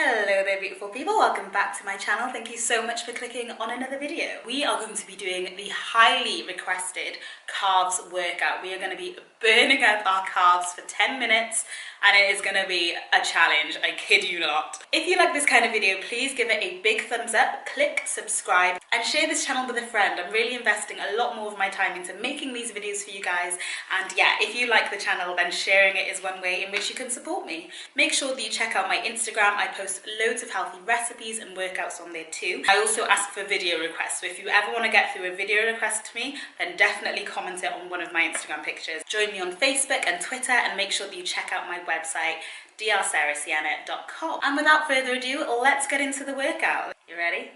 Hello there beautiful people, welcome back to my channel. Thank you so much for clicking on another video. We are going to be doing the highly requested calves workout. We are going to be burning up our calves for 10 minutes and it is going to be a challenge, I kid you not. If you like this kind of video, please give it a big thumbs up, click subscribe and share this channel with a friend. I'm really investing a lot more of my time into making these videos for you guys, and yeah, if you like the channel then sharing it is one way in which you can support me. Make sure that you check out my Instagram. I post loads of healthy recipes and workouts on there too. I also ask for video requests, so if you ever want to get through a video request to me, then definitely comment it on one of my Instagram pictures. Join me on Facebook and Twitter, and make sure that you check out my website drsarasienna.com. And without further ado, let's get into the workout. You ready?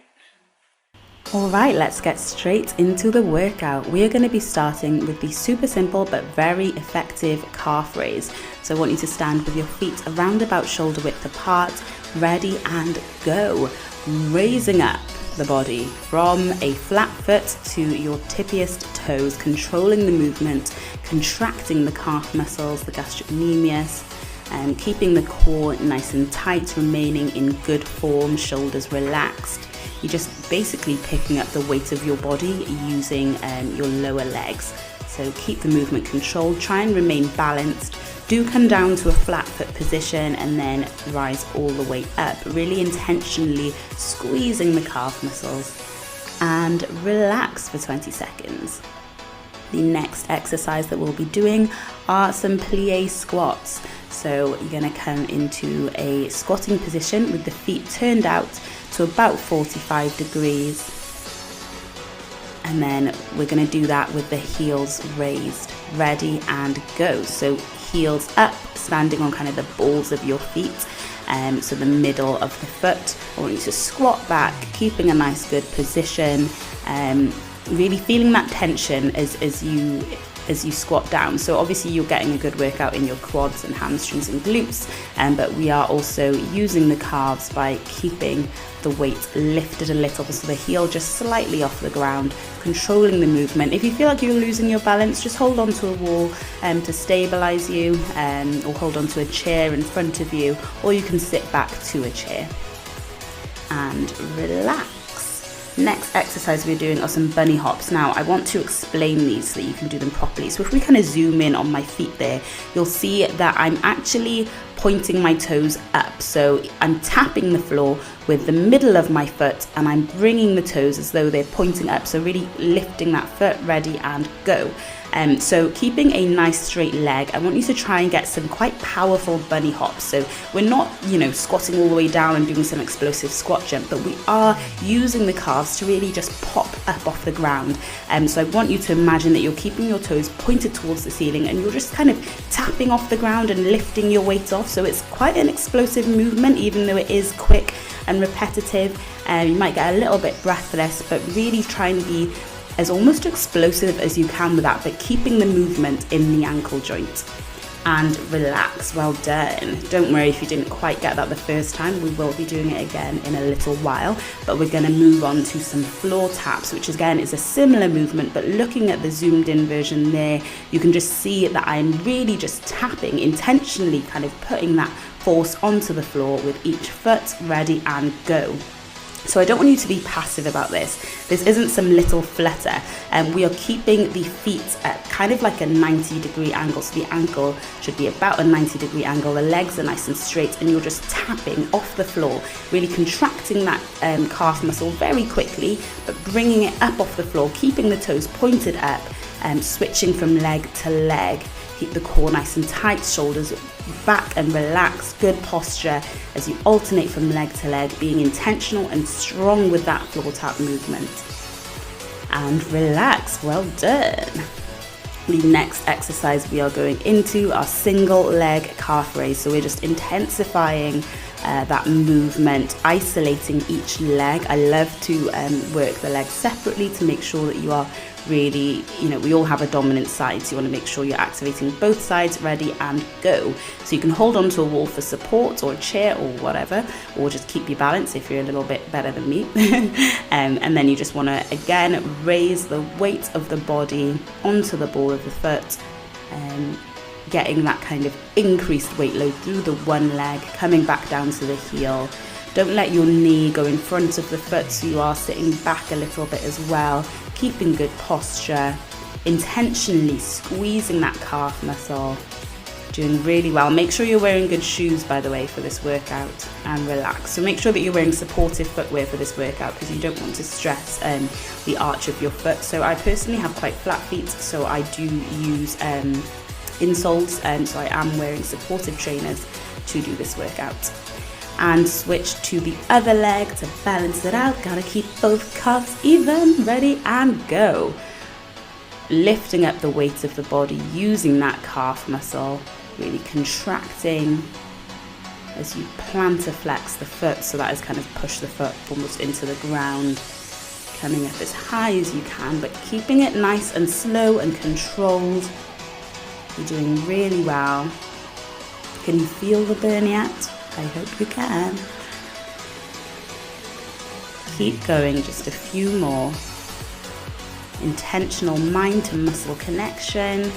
Alright, let's get straight into the workout. We are going to be starting with the super simple but very effective calf raise. So I want you to stand with your feet around about shoulder width apart, ready and go. Raising up the body from a flat foot to your tippiest toes, controlling the movement, contracting the calf muscles, the gastrocnemius, and keeping the core nice and tight, remaining in good form, shoulders relaxed. You're just basically picking up the weight of your body using your lower legs. So keep the movement controlled, try and remain balanced. Do come down to a flat foot position and then rise all the way up, really intentionally squeezing the calf muscles, and relax for 20 seconds. The next exercise that we'll be doing are some plie squats. So you're going to come into a squatting position with the feet turned out to about 45 degrees. And then we're going to do that with the heels raised. Ready and go. So heels up, standing on kind of the balls of your feet. So the middle of the foot. I want you to squat back, keeping a nice good position. Really feeling that tension as you squat down. So obviously you're getting a good workout in your quads and hamstrings and glutes, but we are also using the calves by keeping the weight lifted a little, so the heel just slightly off the ground, controlling the movement. If you feel like you're losing your balance, just hold on to a wall to stabilize you, or hold on to a chair in front of you, or you can sit back to a chair and relax. Next exercise we're doing are some bunny hops. Now I want to explain these so that you can do them properly. So if we kind of zoom in on my feet there, you'll see that I'm actually pointing my toes up. So I'm tapping the floor with the middle of my foot and I'm bringing the toes as though they're pointing up. So really lifting that foot, ready and go. So keeping a nice straight leg, I want you to try and get some quite powerful bunny hops. So we're not, squatting all the way down and doing some explosive squat jump, but we are using the calves to really just pop up off the ground. So I want you to imagine that you're keeping your toes pointed towards the ceiling and you're just kind of tapping off the ground and lifting your weight off. So it's quite an explosive movement, even though it is quick and repetitive. You might get a little bit breathless, but really trying to be as almost explosive as you can with that, but keeping the movement in the ankle joint. And relax. Well done. Don't worry if you didn't quite get that the first time, we will be doing it again in a little while, but we're going to move on to some floor taps, which again is a similar movement, but looking at the zoomed in version there, you can just see that I'm really just tapping, intentionally kind of putting that force onto the floor with each foot. Ready and go. So I don't want you to be passive about this. This isn't some little flutter. We are keeping the feet at kind of like a 90-degree angle. So the ankle should be about a 90-degree angle. The legs are nice and straight and you're just tapping off the floor, really contracting that calf muscle very quickly, but bringing it up off the floor, keeping the toes pointed up, switching from leg to leg. Keep the core nice and tight, shoulders back and relaxed, good posture as you alternate from leg to leg, being intentional and strong with that floor tap movement. And relax, well done. The next exercise we are going into are single leg calf raise. So we're just intensifying that movement, isolating each leg. I love to work the legs separately to make sure that you are really, we all have a dominant side, so you want to make sure you're activating both sides. Ready and go. So you can hold on to a wall for support or a chair or whatever, or just keep your balance if you're a little bit better than me. And then you just want to again raise the weight of the body onto the ball of the foot, getting that kind of increased weight load through the one leg, coming back down to the heel. Don't let your knee go in front of the foot, so you are sitting back a little bit as well, keeping good posture, intentionally squeezing that calf muscle, doing really well. Make sure you're wearing good shoes, by the way, for this workout, and relax. So make sure that you're wearing supportive footwear for this workout, because you don't want to stress the arch of your foot. So I personally have quite flat feet, so I do use insoles, and so I am wearing supportive trainers to do this workout. And switch to the other leg to balance it out. Gotta keep both calves even. Ready and go. Lifting up the weight of the body, using that calf muscle, really contracting as you plantar-flex the foot, so that is kind of push the foot almost into the ground, coming up as high as you can, but keeping it nice and slow and controlled. You're doing really well. Can you feel the burn yet? I hope you can. Keep going, just a few more. Intentional mind to muscle connection.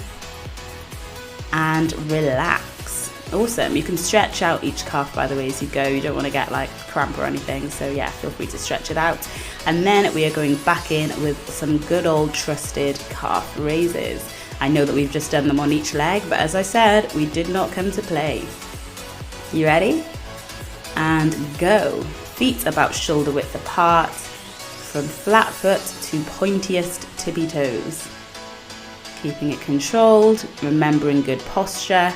And relax. Awesome. You can stretch out each calf, by the way, as you go. You don't want to get like cramp or anything, so yeah, feel free to stretch it out. And then we are going back in with some good old trusted calf raises. I know that we've just done them on each leg, but as I said, we did not come to play. You ready? And go. Feet about shoulder width apart, from flat foot to pointiest tippy toes. Keeping it controlled, remembering good posture.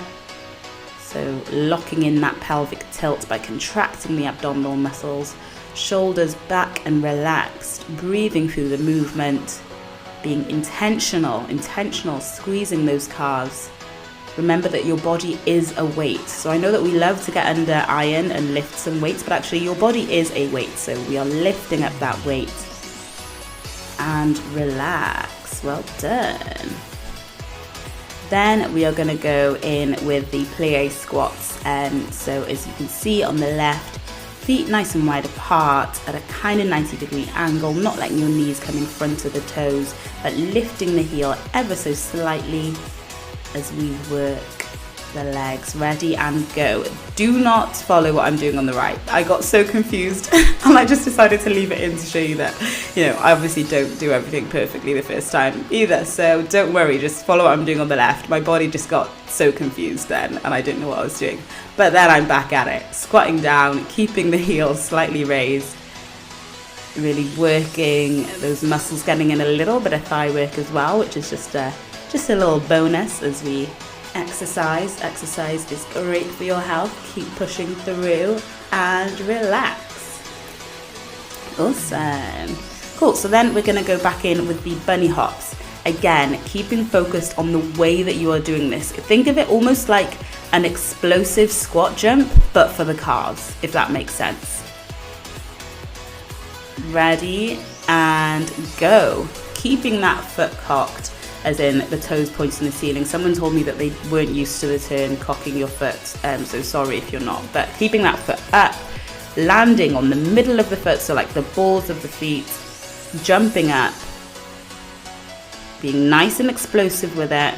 So locking in that pelvic tilt by contracting the abdominal muscles, shoulders back and relaxed, breathing through the movement, being intentional, squeezing those calves. Remember that your body is a weight. So I know that we love to get under iron and lift some weights, but actually your body is a weight. So we are lifting up that weight. And relax. Well done. Then we are going to go in with the plie squats. So as you can see on the left, feet nice and wide apart at a kind of 90-degree angle, not letting your knees come in front of the toes, but lifting the heel ever so slightly as we work the legs. Ready and go. Do not follow what I'm doing on the right. I got so confused and I just decided to leave it in to show you that, I obviously don't do everything perfectly the first time either. So don't worry, just follow what I'm doing on the left. My body just got so confused then and I didn't know what I was doing. But then I'm back at it, squatting down, keeping the heels slightly raised, really working those muscles, getting in a little bit of thigh work as well, which is just a little bonus as we exercise. Exercise is great for your health. Keep pushing through and relax. Awesome. Cool. So then we're going to go back in with the bunny hops. Again, keeping focused on the way that you are doing this. Think of it almost like an explosive squat jump, but for the calves, if that makes sense. Ready and go. Keeping that foot cocked, as in the toes pointing the ceiling. Someone told me that they weren't used to the term cocking your foot, so sorry if you're not. But keeping that foot up, landing on the middle of the foot, so like the balls of the feet, jumping up, being nice and explosive with it.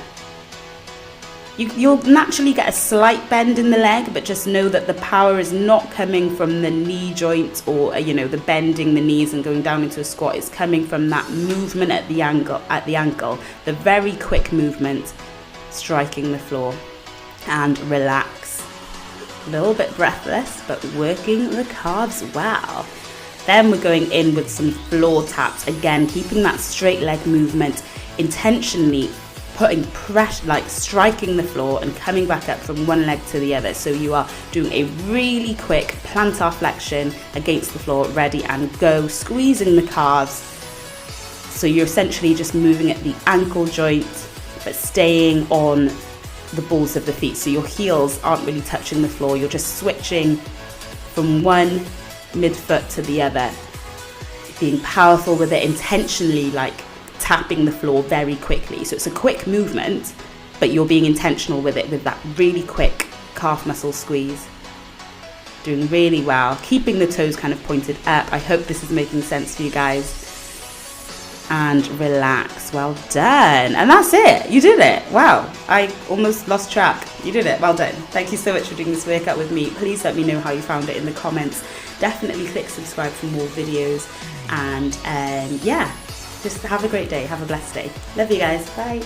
You'll naturally get a slight bend in the leg, but just know that the power is not coming from the knee joint or, the bending the knees and going down into a squat. It's coming from that movement at the ankle, the very quick movement, striking the floor. And relax. A little bit breathless, but working the calves well. Then we're going in with some floor taps. Again, keeping that straight leg movement, intentionally putting pressure, like striking the floor and coming back up from one leg to the other. So you are doing a really quick plantar flexion against the floor. Ready and go. Squeezing the calves. So you're essentially just moving at the ankle joint, but staying on the balls of the feet. So your heels aren't really touching the floor. You're just switching from one midfoot to the other. Being powerful with it, intentionally like tapping the floor very quickly. So it's a quick movement, but you're being intentional with it, with that really quick calf muscle squeeze. Doing really well, keeping the toes kind of pointed up. I hope this is making sense for you guys. and relax. Well done. And that's it. You did it. Wow. I almost lost track. You did it. Well done. Thank you so much for doing this workout with me. Please let me know how you found it in the comments. Definitely click subscribe for more videos. And yeah, just have a great day. Have a blessed day. Love you guys. Bye.